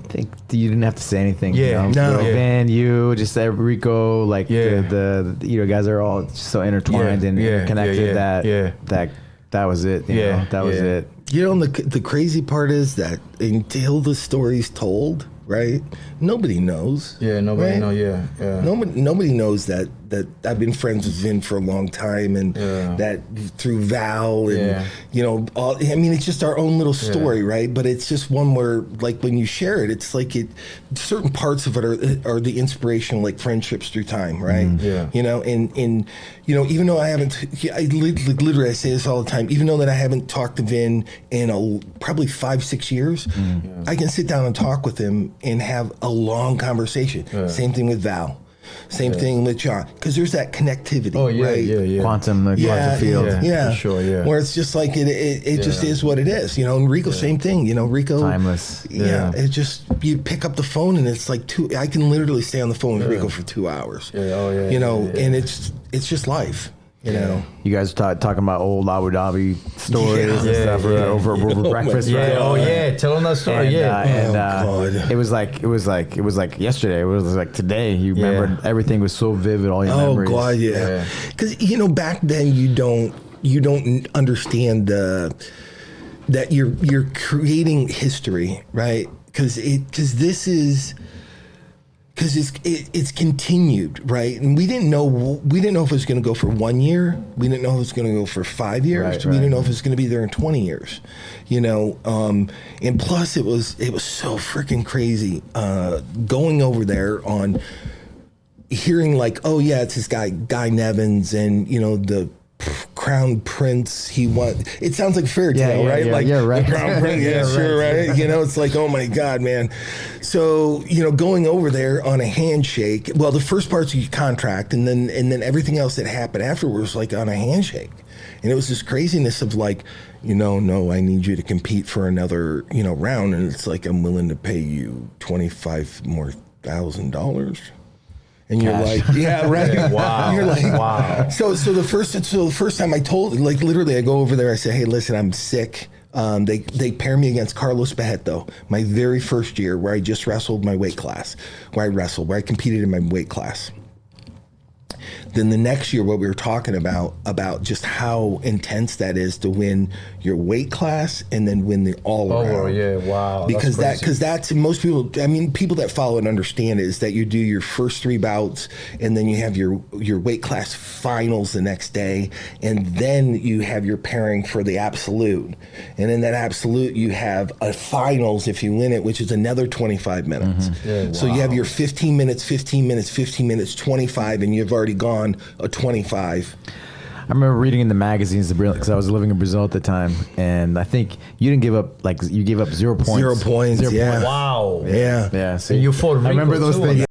think you didn't have to say anything. Yeah, you know? no, yeah. Van, you, just Rico, like Yeah. the you know guys are all so intertwined and connected that was it. You know? That was it. You know, the crazy part is that until the story's told, right? Nobody knows. Yeah, nobody right? know. Yeah. Nobody knows that I've been friends with Vin for a long time, and that through Val, and you know, I mean, it's just our own little story, right? But it's just one where, like, when you share it, it's like certain parts of it are the inspiration, like friendships through time, right? Yeah. You know, and you know, even though I literally I say this all the time, even though that I haven't talked to Vin in probably 5-6 years, I can sit down and talk with him and have a long conversation. Same thing with Val. Same thing with John, because there's that connectivity, right? Quantum field. Yeah, for sure, yeah. Where it's just like it just is what it is, you know. And Rico, same thing, you know. Rico, timeless. Yeah, it just, you pick up the phone and it's like I can literally stay on the phone with Rico for 2 hours. You know, and it's just life. You know, you guys talking about old Abu Dhabi stories and stuff over breakfast. God. Right? Oh yeah, tell them that story. God. It was like yesterday. It was like today. You remember everything was so vivid. All your memories. Oh God, yeah. Because you know, back then you don't understand that you're creating history, right? Because it's continued, right? And we didn't know if it was going to go for 1 year. We didn't know if it was going to go for 5 years. We didn't know if it was going to be there in 20 years, you know. And plus, it was so freaking crazy going over there on hearing like, oh yeah, it's this guy Nevins, and you know the Crown Prince. It sounds like a fairy tale, right? Yeah, like right. the Crown Prince, sure, right? You know, it's like, oh my God, man. So, you know, going over there on a handshake. Well, the first part's your contract, and then everything else that happened afterwards, like on a handshake. And it was this craziness of like, you know, no, I need you to compete for another, you know, round, and it's like, I'm willing to pay you $25,000. And you're like, yeah, right. Wow. You're like, wow. So the first time I told, like, literally, I go over there. I say, hey, listen, I'm sick. They pair me against Carlos Bajeto, my very first year, where I just wrestled my weight class, where I competed in my weight class. Then the next year, what we were talking about just how intense that is to win your weight class and then win the all around. Oh yeah, wow. Because that's most people. I mean, people that follow and understand it is that you do your first 3 bouts, and then you have your weight class finals the next day, and then you have your pairing for the absolute, and in that absolute you have a finals if you win it, which is another 25 minutes. So you have your 15 minutes, 15 minutes, 15 minutes, 25, and you've already gone a 25. I remember reading in the magazines because I was living in Brazil at the time, and I think you didn't give up. Like, you gave up 0 points. 0 points. 0 yeah. points. Wow. Yeah. Yeah. So And you fought Rico I remember those too, things.